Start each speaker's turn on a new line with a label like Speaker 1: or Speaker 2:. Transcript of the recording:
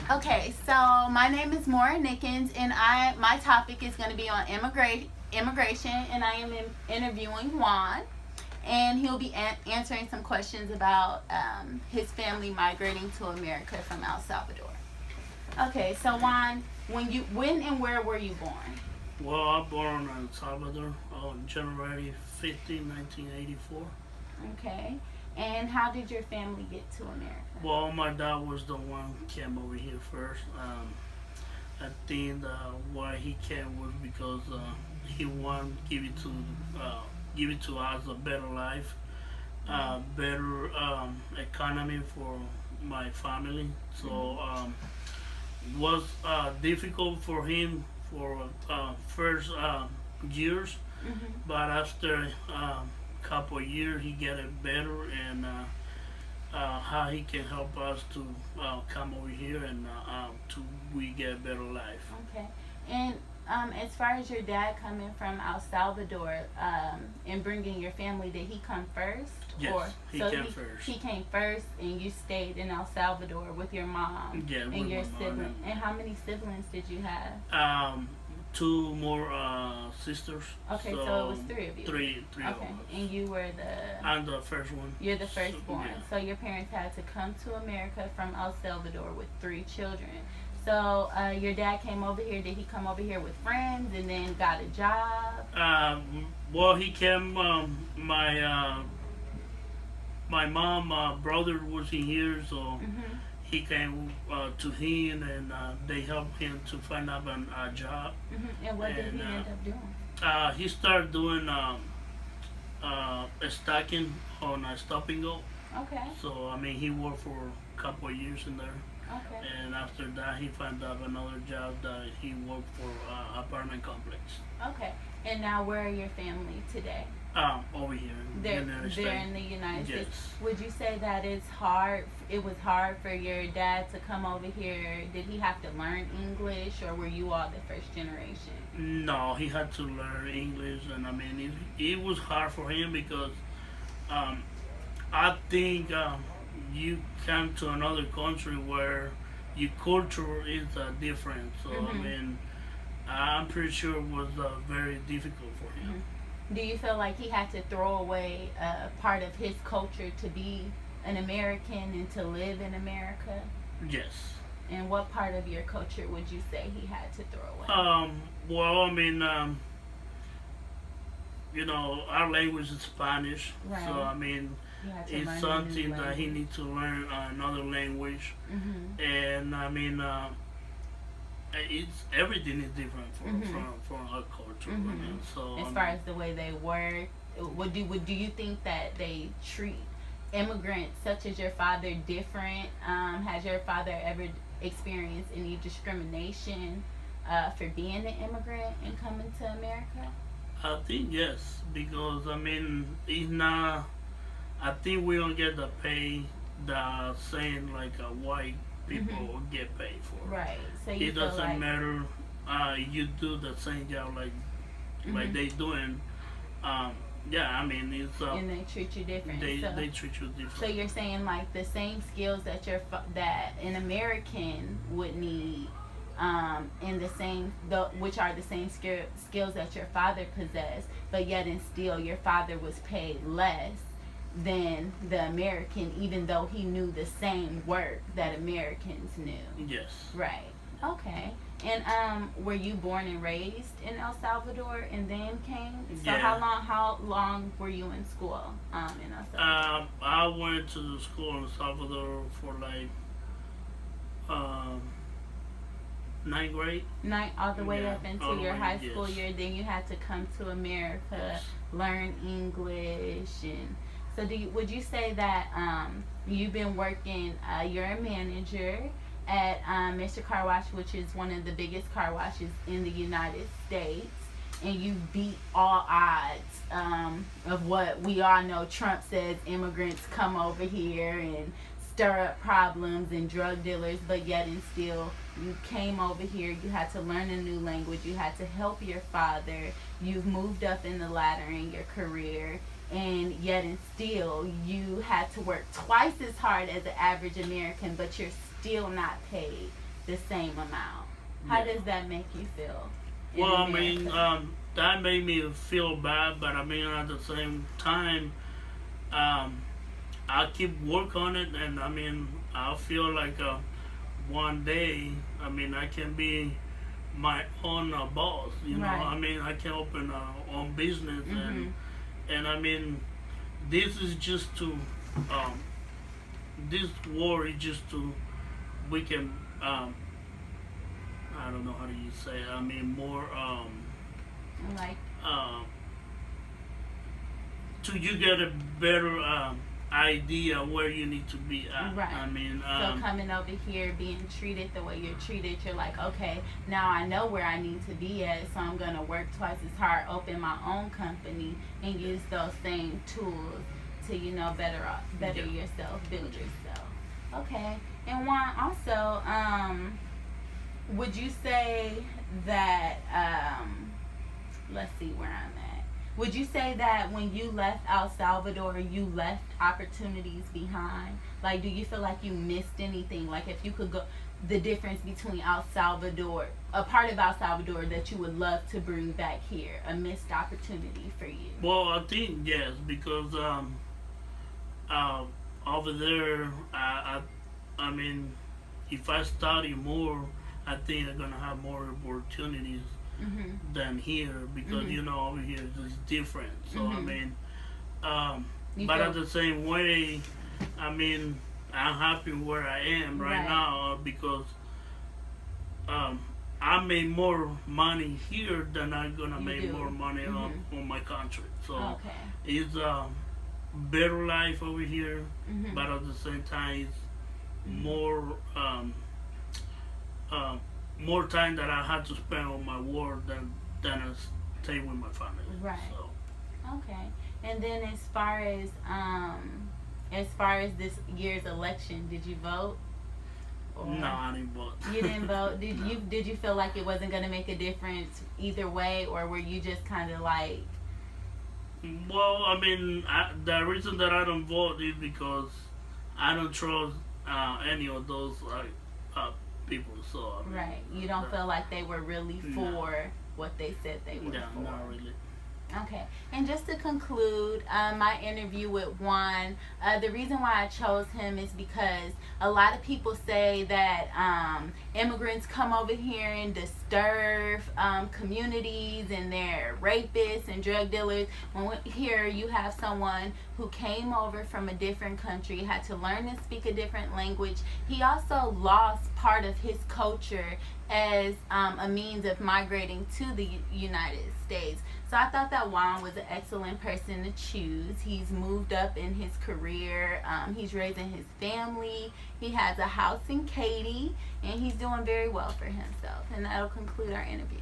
Speaker 1: Okay, so my name is Mora Nickens, and my topic is going to be on immigration, and I am interviewing Juan, and he'll be answering some questions about his family migrating to America from El Salvador. Okay, so Juan, when and where were you born?
Speaker 2: Well, I born in El Salvador on January 15, 1984.
Speaker 1: Okay, and how did your family get to America?
Speaker 2: Well, my dad was the one came over here first. I think why he came was because he wanted give it to us a better life, better economy for my family. So was difficult for him for first years,
Speaker 1: Mm-hmm.
Speaker 2: but after couple of years he get it better and how he can help us to come over here and to we get a better life.
Speaker 1: Okay. And as far as your dad coming from El Salvador and bringing your family, did he come first?
Speaker 2: Yes,
Speaker 1: Or
Speaker 2: he
Speaker 1: so
Speaker 2: came first.
Speaker 1: he came first, and you stayed in El Salvador with your mom
Speaker 2: Yeah, with
Speaker 1: and your
Speaker 2: my mom
Speaker 1: sibling. And how many siblings did you have?
Speaker 2: two more sisters.
Speaker 1: Okay, so it was three of you.
Speaker 2: Three of
Speaker 1: Okay,
Speaker 2: us.
Speaker 1: and you were the
Speaker 2: I'm the first one.
Speaker 1: you're the firstborn.
Speaker 2: Yeah.
Speaker 1: So your parents had to come to America from El Salvador with three children. So your dad came over here. Did he come over here with friends and then got a job?
Speaker 2: Well, he came. My mom brother was in here, so
Speaker 1: Mm-hmm.
Speaker 2: he came to him, and they helped him to find out a job.
Speaker 1: Mm-hmm. And what did he
Speaker 2: And
Speaker 1: end up doing?
Speaker 2: he started doing stacking on a stop and go.
Speaker 1: Okay.
Speaker 2: So I mean, he worked for a couple of years in there,
Speaker 1: Okay.
Speaker 2: and after that, he found out another job that he worked for apartment complex.
Speaker 1: Okay. And now, where are your family today?
Speaker 2: Over here in the
Speaker 1: They're
Speaker 2: United
Speaker 1: they're
Speaker 2: States.
Speaker 1: in the United
Speaker 2: Yes.
Speaker 1: States. Would you say that it's hard? It was hard for your dad to come over here. Did he have to learn English, or were you all the first generation?
Speaker 2: No, he had to learn English, and I mean, it was hard for him because um, I think you come to another country where your culture is different. So I
Speaker 1: Mhm.
Speaker 2: mean, I'm pretty sure it was very difficult for him.
Speaker 1: Mhm. Do you feel like he had to throw away part of his culture to be an American and to live in America?
Speaker 2: Yes.
Speaker 1: And what part of your culture would you say he had to throw away?
Speaker 2: Well, I mean, our language is Spanish,
Speaker 1: Right.
Speaker 2: so I mean,
Speaker 1: You had to
Speaker 2: it's
Speaker 1: learn a new
Speaker 2: something that he
Speaker 1: language.
Speaker 2: needs to learn another language,
Speaker 1: Mhm.
Speaker 2: and I mean, it's everything is different from our culture. I
Speaker 1: Mhm.
Speaker 2: mean, so
Speaker 1: As far as the way they work, do you think that they treat immigrants such as your father different? Has your father ever experienced any discrimination for being an immigrant and coming to America?
Speaker 2: I think yes, because I mean, it's not. I think we don't get the pay that saying like white people get paid for.
Speaker 1: Right. So you
Speaker 2: It
Speaker 1: feel
Speaker 2: doesn't
Speaker 1: like
Speaker 2: matter. You do the same job like
Speaker 1: Mhm.
Speaker 2: they doing. Um, yeah, I mean it's
Speaker 1: and they treat you different.
Speaker 2: they treat you
Speaker 1: So
Speaker 2: different.
Speaker 1: you're saying like the same skills that that an American would need, and which are the same skills that your father possessed, but yet and still your father was paid less than the American, even though he knew the same work that Americans knew.
Speaker 2: Yes.
Speaker 1: Right. Okay. And were you born and raised in El Salvador and then came? So
Speaker 2: Yeah.
Speaker 1: how long were you in school in El Salvador?
Speaker 2: I went to school in Salvador for like um, ninth grade.
Speaker 1: Night all the way
Speaker 2: Yeah,
Speaker 1: up into
Speaker 2: all the
Speaker 1: your
Speaker 2: way,
Speaker 1: high school
Speaker 2: yes.
Speaker 1: year. Then you had to come to America,
Speaker 2: Yes.
Speaker 1: learn English, and so would you say that you've been working? You're a manager at Mr. Car Wash, which is one of the biggest car washes in the United States, and you beat all odds of what we all know. Trump says immigrants come over here and stir up problems and drug dealers, but yet and still you came over here, you had to learn a new language, you had to help your father, you've moved up in the ladder in your career, and yet and still you had to work twice as hard as the average American, but you're still not paid the same amount. How
Speaker 2: Yeah.
Speaker 1: does that make you feel in
Speaker 2: Well, I mean,
Speaker 1: America?
Speaker 2: that made me feel bad, but I mean, at the same time, um, I keep work on it, and I mean, I feel like one day, I mean, I can be my own boss. You know,
Speaker 1: Right.
Speaker 2: I mean, I can open own business,
Speaker 1: Mhm.
Speaker 2: and I mean, this is just to, um, this war is just to we can, I don't know how do you say it. I mean, more
Speaker 1: Like
Speaker 2: uh, to you get a better idea where you need to be at.
Speaker 1: right.
Speaker 2: I mean,
Speaker 1: So coming over here, being treated the way you're treated, you're like, okay, now I know where I need to be at, so I'm gonna work twice as hard, open my own company, and use those same tools to, better
Speaker 2: yeah.
Speaker 1: yourself, build yourself. Okay. And Juan, also, would you say that let's see where I'm at. Would you say that when you left El Salvador, you left opportunities behind? Like, do you feel like you missed anything? Like, if you could go, the difference between El Salvador, a part of El Salvador that you would love to bring back here, a missed opportunity for you?
Speaker 2: Well, I think yes, because uh, over there, I mean, if I study more, I think I'm gonna have more opportunities
Speaker 1: Mhm.
Speaker 2: than here because
Speaker 1: Mhm.
Speaker 2: over here it's different. So I
Speaker 1: Mhm.
Speaker 2: mean,
Speaker 1: You
Speaker 2: but at
Speaker 1: feel
Speaker 2: the same way, I mean, I'm happy where I am right
Speaker 1: right.
Speaker 2: now because um, I made more money here than I'm gonna
Speaker 1: You
Speaker 2: make more
Speaker 1: do.
Speaker 2: money
Speaker 1: Mhm.
Speaker 2: on my country. So
Speaker 1: Okay.
Speaker 2: it's better life over here,
Speaker 1: Mhm.
Speaker 2: but at the same time, it's
Speaker 1: Mhm.
Speaker 2: more um, more time that I had to spend on my work than I stay with my family.
Speaker 1: Right.
Speaker 2: So
Speaker 1: Okay. And then as far as this year's election, did you vote
Speaker 2: no,
Speaker 1: or
Speaker 2: I didn't vote.
Speaker 1: you didn't vote? Did
Speaker 2: No.
Speaker 1: you feel like it wasn't going to make a difference either way, or were you just kind of like
Speaker 2: Well, I mean, the reason that I don't vote is because I don't trust any of those uh, people. So I mean,
Speaker 1: right? You don't feel like they were really
Speaker 2: no,
Speaker 1: for what they said they were
Speaker 2: yeah,
Speaker 1: for.
Speaker 2: not really.
Speaker 1: Okay, and just to conclude my interview with Juan, the reason why I chose him is because a lot of people say that immigrants come over here and disturb communities and they're rapists and drug dealers. When here you have someone who came over from a different country, had to learn to speak a different language. He also lost part of his culture as a means of migrating to the United States. So I thought that Juan was an excellent person to choose. He's moved up in his career. He's raising his family. He has a house in Katy, and he's doing very well for himself. And that'll conclude our interview.